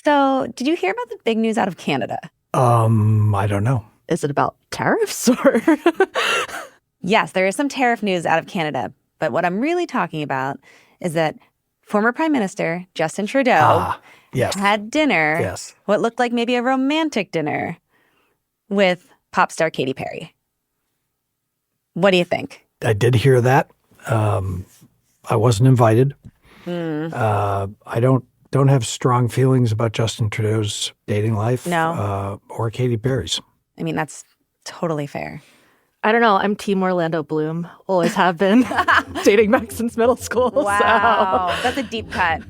So, did you hear about the big news out of Canada? I don't know. Is it about tariffs or? Yes, there is some tariff news out of Canada. But what I'm really talking about is that former Prime Minister Justin Trudeau Yes. had dinner, Yes. what looked like maybe a romantic dinner, with pop star Katy Perry. What do you think? I did hear that. I wasn't invited. I don't have strong feelings about Justin Trudeau's dating life. No. Or Katy Perry's. I mean, that's totally fair. I don't know. I'm Team Orlando Bloom. Always have been. Dating back since middle school. Wow. So. That's a deep cut.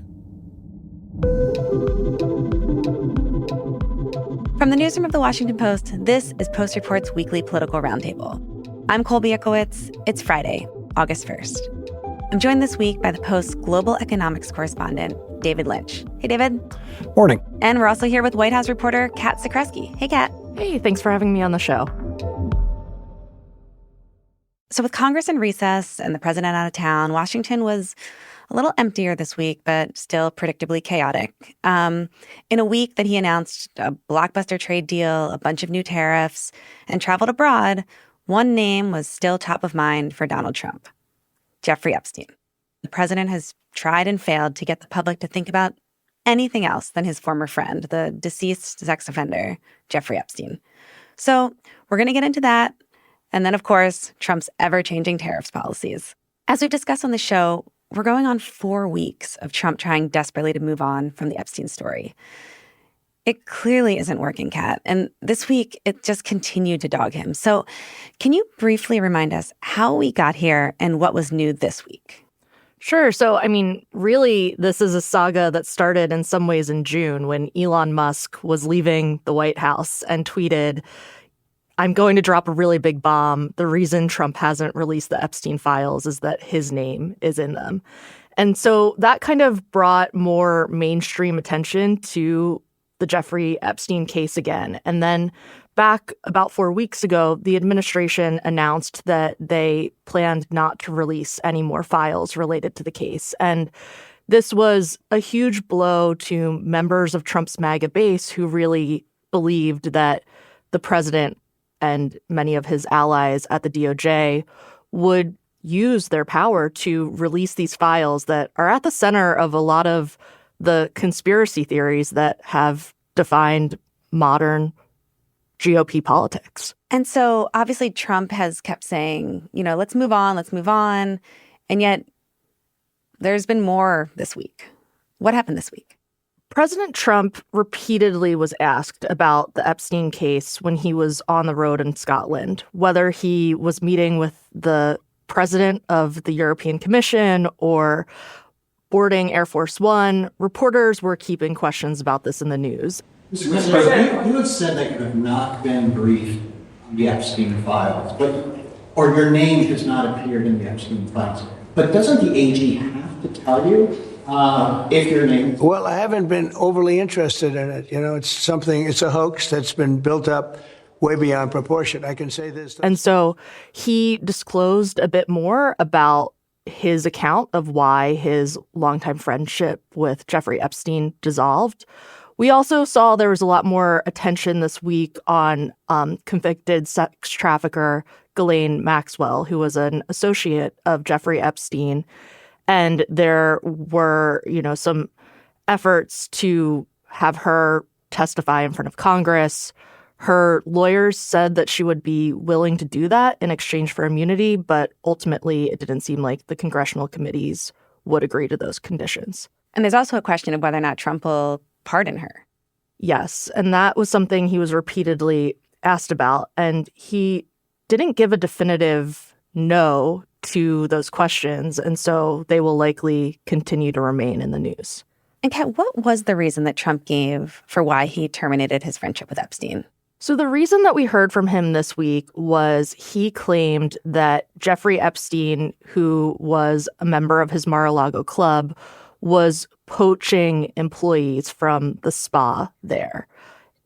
From the newsroom of The Washington Post, this is Post Report's weekly political roundtable. I'm Colby Ickowitz. It's Friday, August 1st. I'm joined this week by the Post's global economics correspondent, David Lynch. Hey, David. Morning. And we're also here with White House reporter Kat Zakreski. Hey, Kat. Hey, thanks for having me on the show. So with Congress in recess and the president out of town, Washington was a little emptier this week, but still predictably chaotic. In a week that he announced a blockbuster trade deal, a bunch of new tariffs, and traveled abroad, one name was still top of mind for Donald Trump: Jeffrey Epstein. The president has tried and failed to get the public to think about anything else than his former friend, the deceased sex offender, Jeffrey Epstein. So we're going to get into that. And then, of course, Trump's ever-changing tariffs policies. As we've discussed on the show, we're going on 4 weeks of Trump trying desperately to move on from the Epstein story. It clearly isn't working, Kat. And this week, it just continued to dog him. So can you briefly remind us how we got here and what was new this week? Sure. So, I mean, really, this is a saga that started in some ways in June when Elon Musk was leaving the White House and tweeted, "I'm going to drop a really big bomb. The reason Trump hasn't released the Epstein files is that his name is in them." And so that kind of brought more mainstream attention to the Jeffrey Epstein case again. And then back about 4 weeks ago, the administration announced that they planned not to release any more files related to the case. And this was a huge blow to members of Trump's MAGA base who really believed that the president and many of his allies at the DOJ would use their power to release these files that are at the center of a lot of the conspiracy theories that have defined modern GOP politics. And so obviously Trump has kept saying, let's move on, let's move on. And yet there's been more this week. What happened this week? President Trump repeatedly was asked about the Epstein case when he was on the road in Scotland, whether he was meeting with the president of the European Commission or boarding Air Force One. Reporters were keeping questions about this in the news. Mr. President, you have said that you have not been briefed on the Epstein files, or your name has not appeared in the Epstein files. But doesn't the AG have to tell you if your name? Well, I haven't been overly interested in it. It's a hoax that's been built up way beyond proportion. I can say this. And so he disclosed a bit more about his account of why his longtime friendship with Jeffrey Epstein dissolved. We also saw there was a lot more attention this week on convicted sex trafficker Ghislaine Maxwell, who was an associate of Jeffrey Epstein. And there were, some efforts to have her testify in front of Congress. Her lawyers said that she would be willing to do that in exchange for immunity, but ultimately it didn't seem like the congressional committees would agree to those conditions. And there's also a question of whether or not Trump will pardon her. Yes, and that was something he was repeatedly asked about, and he didn't give a definitive no to those questions, and so they will likely continue to remain in the news. And Kat, what was the reason that Trump gave for why he terminated his friendship with Epstein? So the reason that we heard from him this week was he claimed that Jeffrey Epstein, who was a member of his Mar-a-Lago club, was poaching employees from the spa there.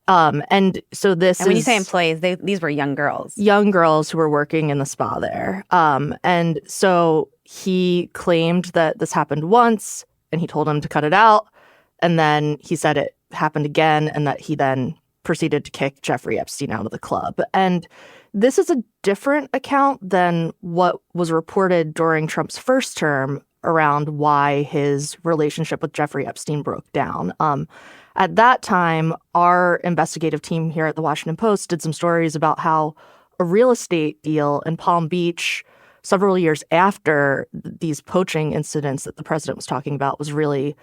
And so this And when you say employees, these were young girls. Young girls who were working in the spa there. And so he claimed that this happened once, and he told them to cut it out. And then he said it happened again and that he then proceeded to kick Jeffrey Epstein out of the club. And this is a different account than what was reported during Trump's first term around why his relationship with Jeffrey Epstein broke down. At that time, our investigative team here at the Washington Post did some stories about how a real estate deal in Palm Beach several years after these poaching incidents that the president was talking about was really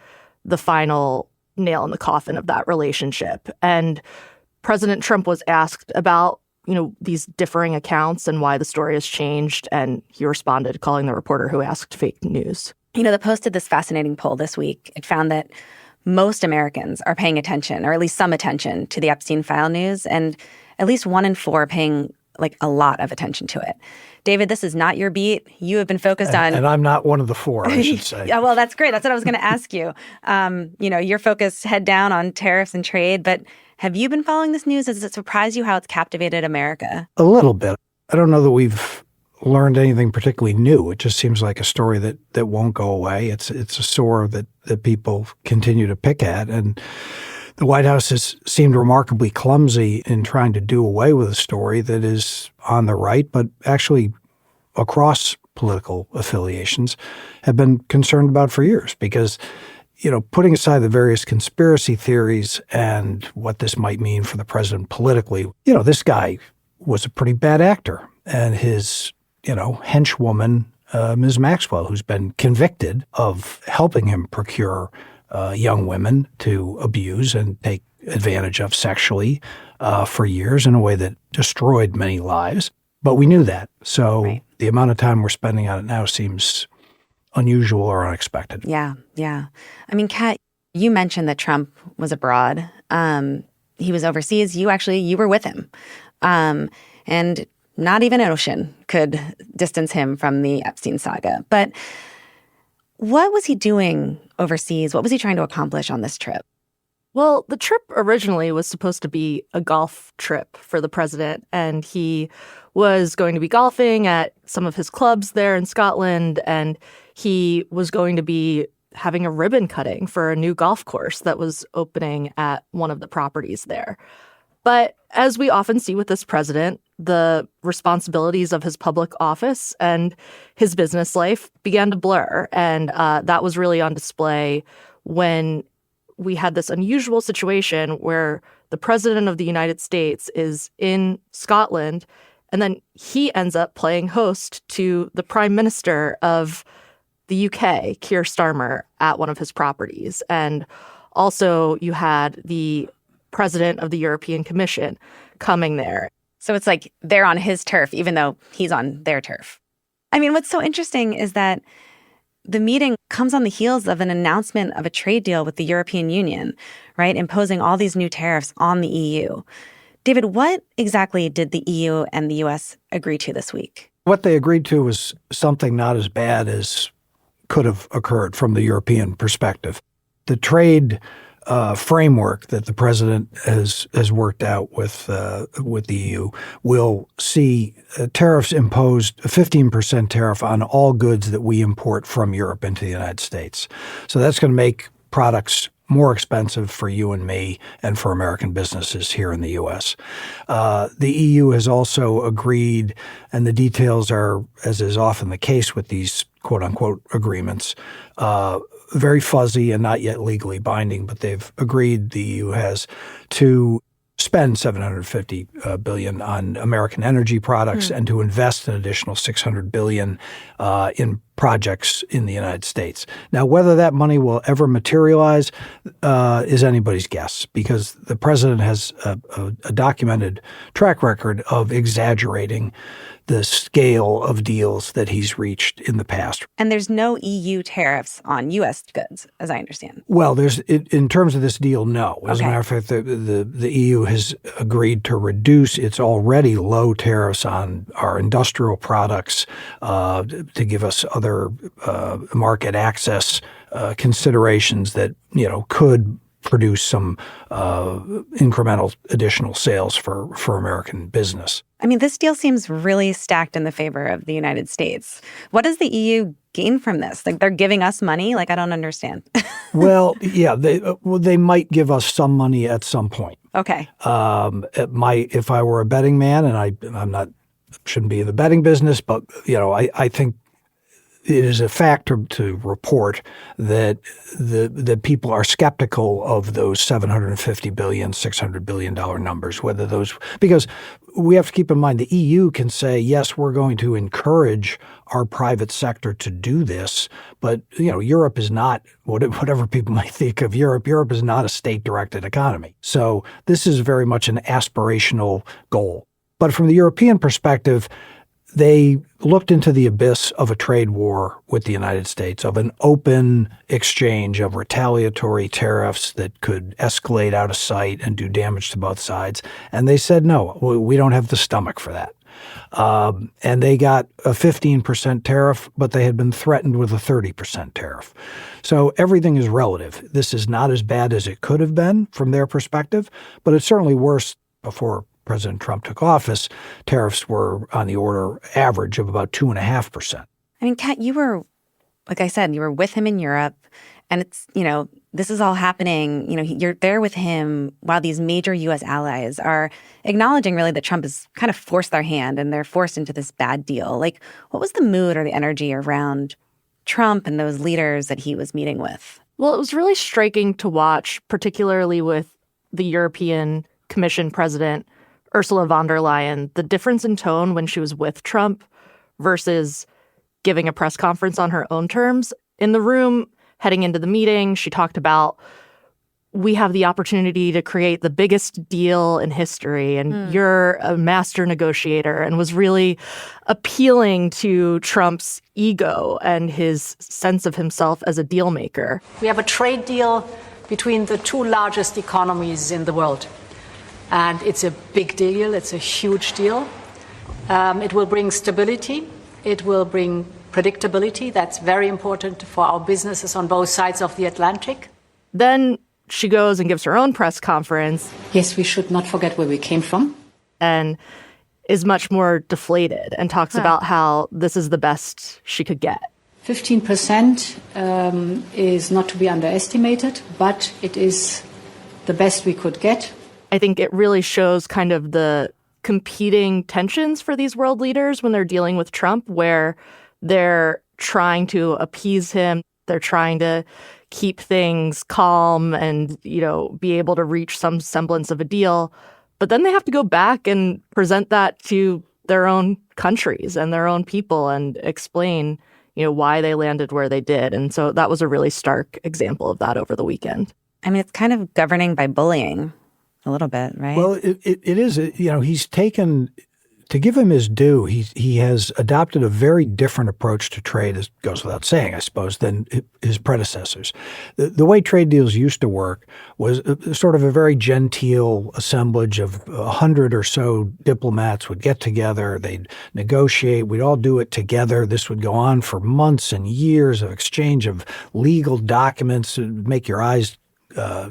the final nail in the coffin of that relationship. And President Trump was asked about, these differing accounts and why the story has changed. And he responded, calling the reporter who asked fake news. The Post did this fascinating poll this week. It found that most Americans are paying attention, or at least some attention, to the Epstein file news, and at least 1 in 4 are paying a lot of attention to it. David, this is not your beat. You have been focused on... And I'm not one of the 4, I should say. Yeah, well, that's great. That's what I was going to ask you. You're focused head down on tariffs and trade, but have you been following this news? Has it surprised you how it's captivated America? A little bit. I don't know that we've learned anything particularly new. It just seems like a story that won't go away. It's a sore that people continue to pick at. And the White House has seemed remarkably clumsy in trying to do away with a story that is on the right, but actually across political affiliations have been concerned about for years. Because, putting aside the various conspiracy theories and what this might mean for the president politically, this guy was a pretty bad actor. And his, henchwoman, Ms. Maxwell, who's been convicted of helping him procure young women to abuse and take advantage of sexually for years in a way that destroyed many lives. But we knew that. So right. The amount of time we're spending on it now seems unusual or unexpected. Yeah. I mean, Kat, you mentioned that Trump was abroad. He was overseas. You were with him. And not even an ocean could distance him from the Epstein saga. But what was he doing overseas? What was he trying to accomplish on this trip? Well, the trip originally was supposed to be a golf trip for the president, and he was going to be golfing at some of his clubs there in Scotland, and he was going to be having a ribbon cutting for a new golf course that was opening at one of the properties there. But as we often see with this president, the responsibilities of his public office and his business life began to blur. And that was really on display when we had this unusual situation where the president of the United States is in Scotland, and then he ends up playing host to the prime minister of the UK, Keir Starmer, at one of his properties. And also you had the president of the European Commission coming there. So it's like they're on his turf, even though he's on their turf. I mean, what's so interesting is that the meeting comes on the heels of an announcement of a trade deal with the European Union, right? Imposing all these new tariffs on the EU. David, what exactly did the EU and the U.S. agree to this week? What they agreed to was something not as bad as could have occurred from the European perspective. The trade framework that the president has worked out with the EU will see tariffs imposed, a 15% tariff on all goods that we import from Europe into the United States. So that's going to make products more expensive for you and me and for American businesses here in the U.S. The EU has also agreed, and the details are, as is often the case with these quote-unquote agreements, very fuzzy and not yet legally binding, but they've agreed, the EU has, to spend $750 billion on American energy products and to invest an additional $600 billion in projects in the United States. Now, whether that money will ever materialize is anybody's guess, because the president has a documented track record of exaggerating the scale of deals that he's reached in the past. And there's no EU tariffs on U.S. goods, as I understand. Well, in terms of this deal, no. As a Okay. matter of fact, the EU has agreed to reduce its already low tariffs on our industrial products to give us other market access considerations that could produce some incremental additional sales for American business. I mean, this deal seems really stacked in the favor of the United States. What does the EU gain from this? Like, they're giving us money? Like, I don't understand. Well, yeah, they might give us some money at some point. Okay. If I were a betting man, and I'm not, shouldn't be in the betting business, but I think it is a factor to report that that people are skeptical of those $750 billion, $600 billion numbers, whether those, because we have to keep in mind the EU can say, yes, we're going to encourage our private sector to do this, but Europe is not, whatever people might think of Europe is not a state-directed economy. So this is very much an aspirational goal. But from the European perspective, they looked into the abyss of a trade war with the United States, of an open exchange of retaliatory tariffs that could escalate out of sight and do damage to both sides. And they said, no, we don't have the stomach for that. And they got a 15% tariff, but they had been threatened with a 30% tariff. So everything is relative. This is not as bad as it could have been from their perspective, but it's certainly worse. Before President Trump took office, tariffs were on the order average of about 2.5%. I mean, Kat, you were, like I said, you were with him in Europe, and it's, this is all happening. You're there with him while these major U.S. allies are acknowledging really that Trump has kind of forced their hand and they're forced into this bad deal. Like, what was the mood or the energy around Trump and those leaders that he was meeting with? Well, it was really striking to watch, particularly with the European Commission president, Ursula von der Leyen, the difference in tone when she was with Trump versus giving a press conference on her own terms. In the room, heading into the meeting, she talked about, we have the opportunity to create the biggest deal in history, and you're a master negotiator, and was really appealing to Trump's ego and his sense of himself as a deal maker. We have a trade deal between the two largest economies in the world. And it's a big deal. It's a huge deal. It will bring stability. It will bring predictability. That's very important for our businesses on both sides of the Atlantic. Then she goes and gives her own press conference. Yes, we should not forget where we came from. And is much more deflated and talks about how this is the best she could get. 15% is not to be underestimated, but it is the best we could get. I think it really shows kind of the competing tensions for these world leaders when they're dealing with Trump, where they're trying to appease him. They're trying to keep things calm and, be able to reach some semblance of a deal. But then they have to go back and present that to their own countries and their own people and explain, why they landed where they did. And so that was a really stark example of that over the weekend. I mean, it's kind of governing by bullying. A little bit, right? Well, it is. He's taken, to give him his due, he has adopted a very different approach to trade, as goes without saying, I suppose, than his predecessors. The way trade deals used to work was sort of a very genteel assemblage of 100 or so diplomats would get together, they'd negotiate, we'd all do it together. This would go on for months and years of exchange of legal documents, make your eyes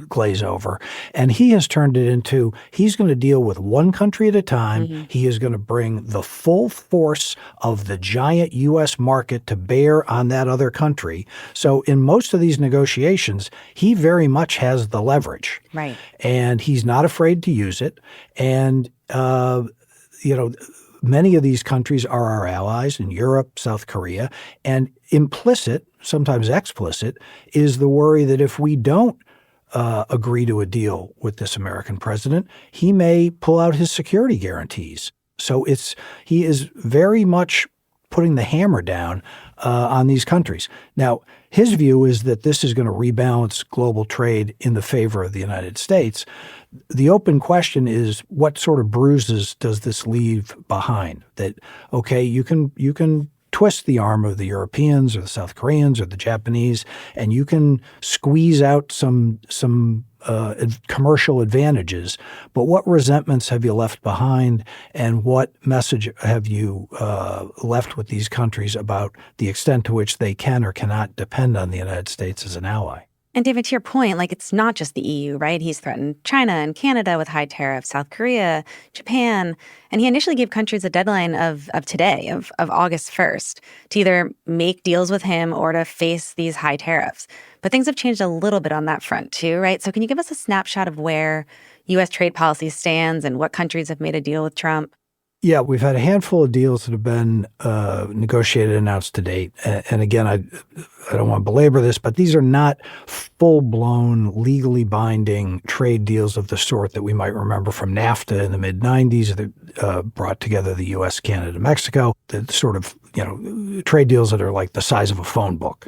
glaze over. And he has turned it into, he's going to deal with one country at a time. Mm-hmm. He is going to bring the full force of the giant U.S. market to bear on that other country. So in most of these negotiations, he very much has the leverage. Right. And he's not afraid to use it. And, many of these countries are our allies in Europe, South Korea. And implicit, sometimes explicit, is the worry that if we don't agree to a deal with this American president, he may pull out his security guarantees. So he is very much putting the hammer down on these countries. Now, his view is that this is going to rebalance global trade in the favor of the United States. The open question is, what sort of bruises does this leave behind? That, okay, you can twist the arm of the Europeans or the South Koreans or the Japanese, and you can squeeze out some commercial advantages. But what resentments have you left behind, and what message have you left with these countries about the extent to which they can or cannot depend on the United States as an ally? And David, to your point, like it's not just the EU, right? He's threatened China and Canada with high tariffs, South Korea, Japan. And he initially gave countries a deadline of today, of August 1st, to either make deals with him or to face these high tariffs. But things have changed a little bit on that front too, right? So can you give us a snapshot of where U.S. trade policy stands and what countries have made a deal with Trump? Yeah, we've had a handful of deals that have been negotiated and announced to date. And again, I don't want to belabor this, but these are not full-blown, legally binding trade deals of the sort that we might remember from NAFTA in the mid-'90s that brought together the U.S., Canada, Mexico, the sort of trade deals that are like the size of a phone book.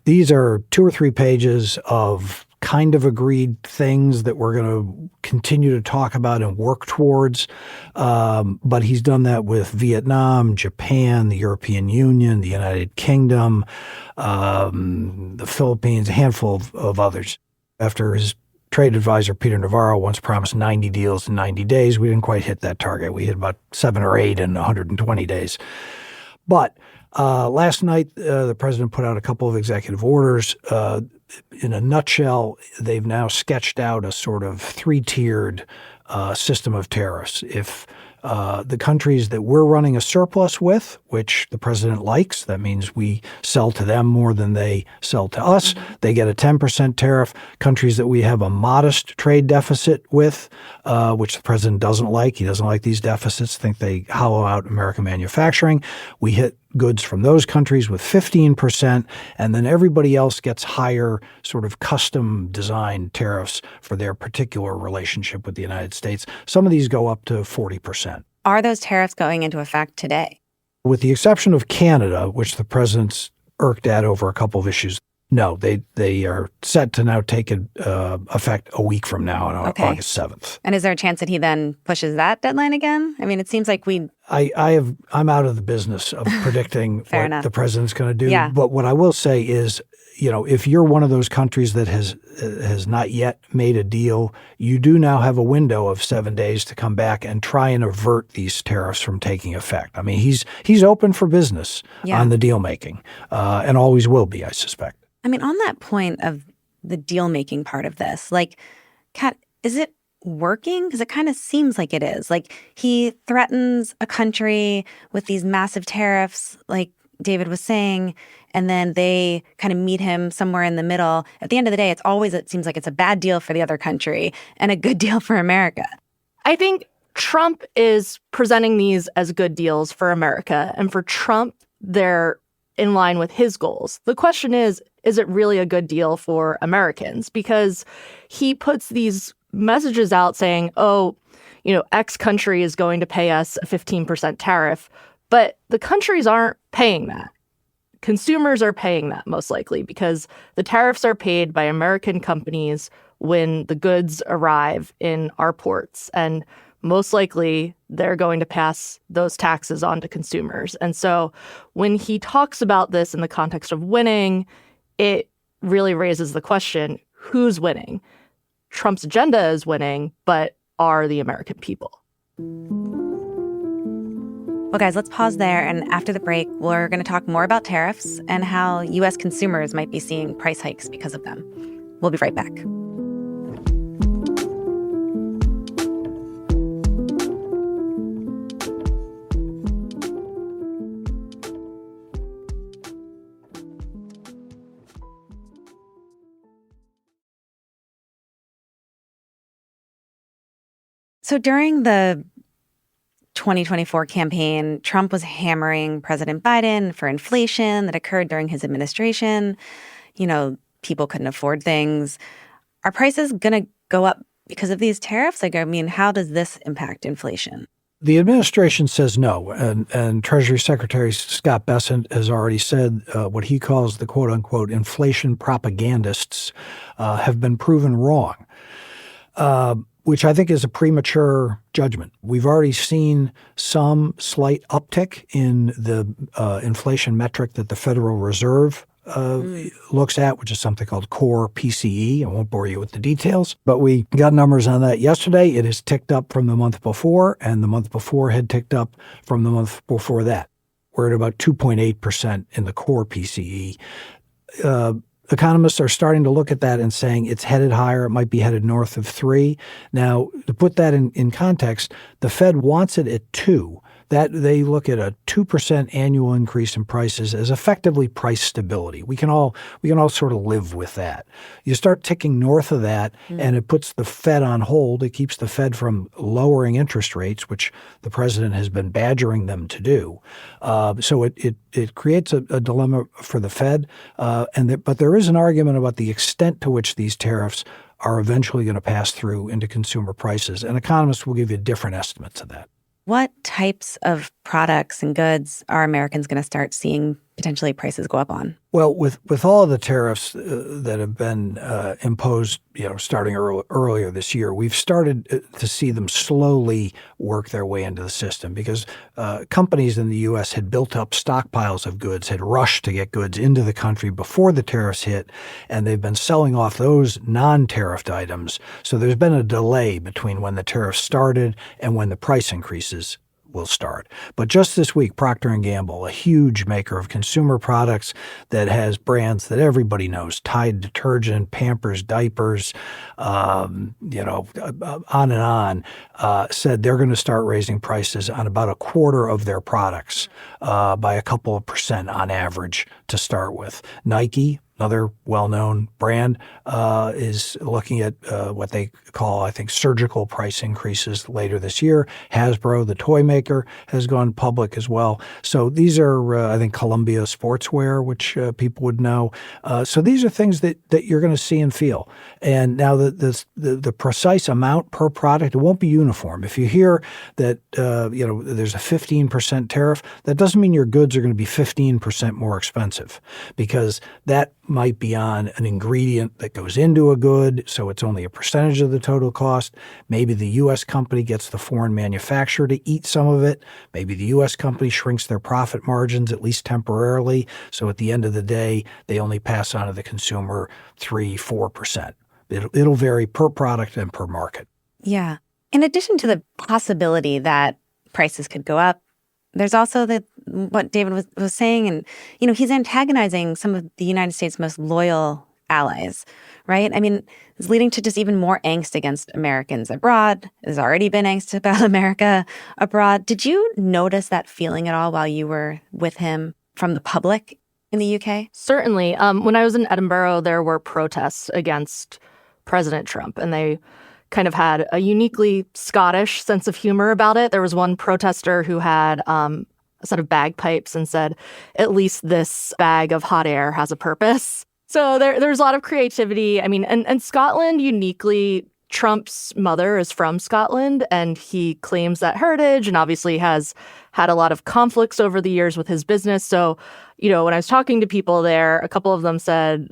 These are 2 or 3 pages of kind of agreed things that we're going to continue to talk about and work towards. But he's done that with Vietnam, Japan, the European Union, the United Kingdom, the Philippines, a handful of others. After his trade advisor, Peter Navarro, once promised 90 deals in 90 days, we didn't quite hit that target. We hit about 7 or 8 in 120 days. But last night, the president put out a couple of executive orders. In a nutshell, they've now sketched out a sort of 3-tiered system of tariffs. If the countries that we're running a surplus with, which the president likes, that means we sell to them more than they sell to us, they get a 10% tariff. Countries that we have a modest trade deficit with, which the president doesn't like, he doesn't like these deficits, think they hollow out American manufacturing, we hit goods from those countries with 15%, and then everybody else gets higher sort of custom designed tariffs for their particular relationship with the United States. Some of these go up to 40%. Are those tariffs going into effect today? With the exception of Canada, which the president's irked at over a couple of issues, no, they are set to now take effect a week from now on August 7th. And is there a chance that he then pushes that deadline again? I mean, it seems like I'm out of the business of predicting what enough. the president's going to do. Yeah. But what I will say is, if you're one of those countries that has not yet made a deal, you do now have a window of 7 days to come back and try and avert these tariffs from taking effect. I mean, he's open for business on the deal making, and always will be, I suspect. I mean, on that point of the deal-making part of this, like, Kat, is it working? Because it kind of seems like it is. Like, he threatens a country with these massive tariffs, like David was saying, and then they kind of meet him somewhere in the middle. At the end of the day, it seems like it's a bad deal for the other country and a good deal for America. I think Trump is presenting these as good deals for America. And for Trump, they're in line with his goals. The question is it really a good deal for Americans? Because he puts these messages out saying, X country is going to pay us a 15% tariff, but the countries aren't paying that. Consumers are paying that most likely because the tariffs are paid by American companies when the goods arrive in our ports. And most likely they're going to pass those taxes on to consumers. And so when he talks about this in the context of winning, it really raises the question, who's winning? Trump's agenda is winning, but are the American people? Well, guys, let's pause there. And after the break, we're going to talk more about tariffs and how U.S. consumers might be seeing price hikes because of them. We'll be right back. So during the 2024 campaign, Trump was hammering President Biden for inflation that occurred during his administration. People couldn't afford things. Are prices going to go up because of these tariffs? How does this impact inflation? The administration says no, and Treasury Secretary Scott Bessent has already said what he calls the quote-unquote inflation propagandists have been proven wrong. Which I think is a premature judgment. We've already seen some slight uptick in the inflation metric that the Federal Reserve looks at, which is something called core PCE. I won't bore you with the details, but we got numbers on that yesterday. It has ticked up from the month before, and the month before had ticked up from the month before that. We're at about 2.8% in the core PCE. economists are starting to look at that and saying it's headed higher. It might be headed north of 3. Now, to put that in context, the Fed wants it at 2. That they look at a 2% annual increase in prices as effectively price stability. We can all sort of live with that. You start ticking north of that, and it puts the Fed on hold. It keeps the Fed from lowering interest rates, which the president has been badgering them to do. So it creates a dilemma for the Fed. But there is an argument about the extent to which these tariffs are eventually going to pass through into consumer prices, and economists will give you different estimates of that. What types of products and goods are Americans going to start seeing potentially prices go up on? Well, with all of the tariffs that have been imposed, starting earlier this year, we've started to see them slowly work their way into the system because companies in the U.S. had built up stockpiles of goods, had rushed to get goods into the country before the tariffs hit, and they've been selling off those non-tariffed items. So there's been a delay between when the tariffs started and when the price increases will start. But just this week, Procter & Gamble, a huge maker of consumer products that has brands that everybody knows, Tide detergent, Pampers diapers, on and on, said they're going to start raising prices on about a quarter of their products by a couple of percent on average to start with. Nike, another well-known brand, is looking at what they call, I think, surgical price increases later this year. Hasbro, the toy maker, has gone public as well. So these are, I think, Columbia Sportswear, which people would know. So these are things that you're going to see and feel. And now the precise amount per product, it won't be uniform. If you hear that there's a 15% tariff, that doesn't mean your goods are going to be 15% more expensive, because that might be on an ingredient that goes into a good, so it's only a percentage of the total cost. Maybe the U.S. company gets the foreign manufacturer to eat some of it. Maybe the U.S. company shrinks their profit margins, at least temporarily, so at the end of the day, they only pass on to the consumer 3-4%. It'll vary per product and per market. Yeah. In addition to the possibility that prices could go up, there's also what David was saying, and he's antagonizing some of the United States' most loyal allies, right? I mean, it's leading to just even more angst against Americans abroad. There's already been angst about America abroad. Did you notice that feeling at all while you were with him from the public in the UK? Certainly. When I was in Edinburgh, there were protests against President Trump, and they kind of had a uniquely Scottish sense of humor about it. There was one protester who had a set of bagpipes and said, "At least this bag of hot air has a purpose." So there's a lot of creativity. I mean, and Scotland uniquely, Trump's mother is from Scotland, and he claims that heritage and obviously has had a lot of conflicts over the years with his business. So, when I was talking to people there, a couple of them said,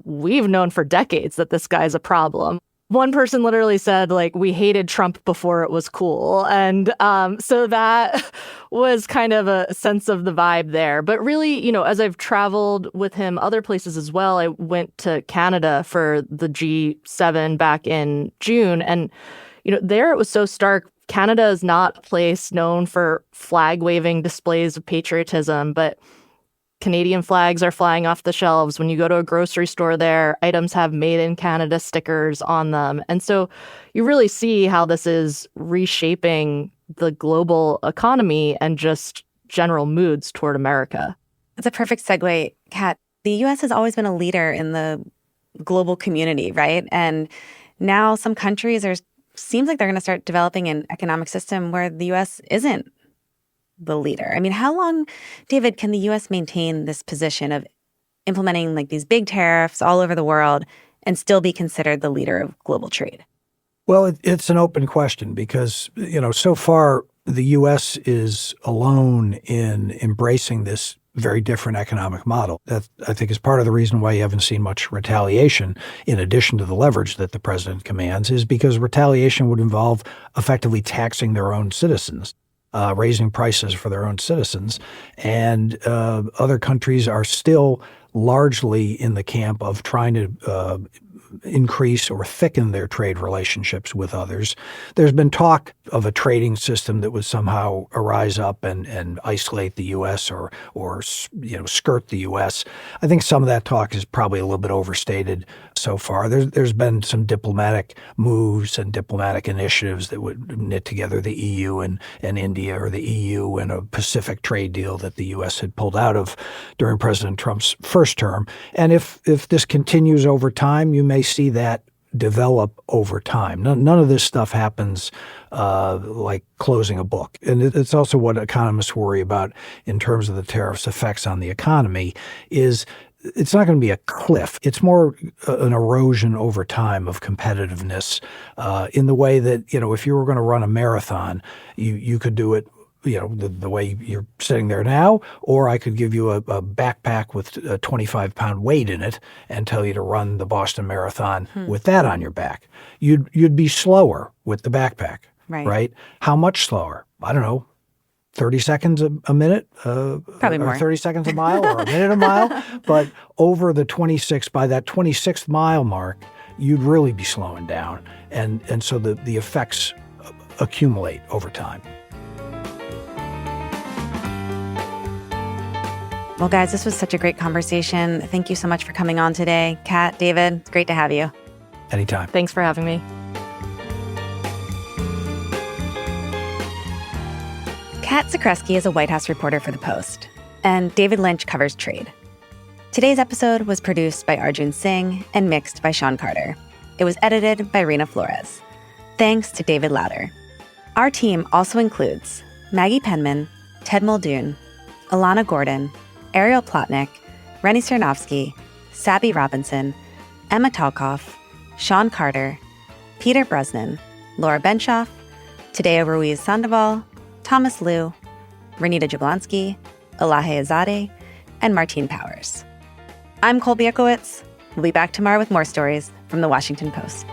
we've known for decades that this guy's a problem. One person literally said, we hated Trump before it was cool. And so that was kind of a sense of the vibe there. But really, as I've traveled with him other places as well, I went to Canada for the G7 back in June. And, there it was so stark. Canada is not a place known for flag-waving displays of patriotism, but Canadian flags are flying off the shelves. When you go to a grocery store there, items have Made in Canada stickers on them. And so you really see how this is reshaping the global economy and just general moods toward America. That's a perfect segue, Kat. The U.S. has always been a leader in the global community, right? And now some countries seems like they're going to start developing an economic system where the U.S. isn't the leader. I mean, how long, David, can the U.S. maintain this position of implementing these big tariffs all over the world and still be considered the leader of global trade? Well, it's an open question because, so far the U.S. is alone in embracing this very different economic model. That, I think, is part of the reason why you haven't seen much retaliation in addition to the leverage that the president commands, is because retaliation would involve effectively taxing their own citizens. Raising prices for their own citizens. And other countries are still largely in the camp of trying to increase or thicken their trade relationships with others. There's been talk of a trading system that would somehow arise up and isolate the U.S. or skirt the U.S. I think some of that talk is probably a little bit overstated so far. There's been some diplomatic moves and diplomatic initiatives that would knit together the EU and India, or the EU and a Pacific trade deal that the U.S. had pulled out of during President Trump's first term. And if this continues over time, you may see that develop over time. None of this stuff happens like closing a book. And it's also what economists worry about in terms of the tariffs' effects on the economy is it's not going to be a cliff. It's more an erosion over time of competitiveness in the way that, if you were going to run a marathon, you could do it the way you're sitting there now, or I could give you a backpack with a 25-pound weight in it and tell you to run the Boston Marathon with that on your back. You'd be slower with the backpack, right? How much slower? I don't know, 30 seconds a minute? Probably more. Or 30 seconds a mile or a minute a mile? But over by that 26th mile mark, you'd really be slowing down. And so the effects accumulate over time. Well, guys, this was such a great conversation. Thank you so much for coming on today. Kat, David, it's great to have you. Anytime. Thanks for having me. Kat Zakreski is a White House reporter for The Post, and David Lynch covers trade. Today's episode was produced by Arjun Singh and mixed by Sean Carter. It was edited by Rena Flores. Thanks to David Lauder. Our team also includes Maggie Penman, Ted Muldoon, Alana Gordon, Ariel Plotnick, Rennie Cernovsky, Sabby Robinson, Emma Talkoff, Sean Carter, Peter Bresnan, Laura Benshoff, Tadeo Ruiz Sandoval, Thomas Liu, Renita Jablonski, Elahe Azadeh, and Martine Powers. I'm Colby Ekowitz. We'll be back tomorrow with more stories from The Washington Post.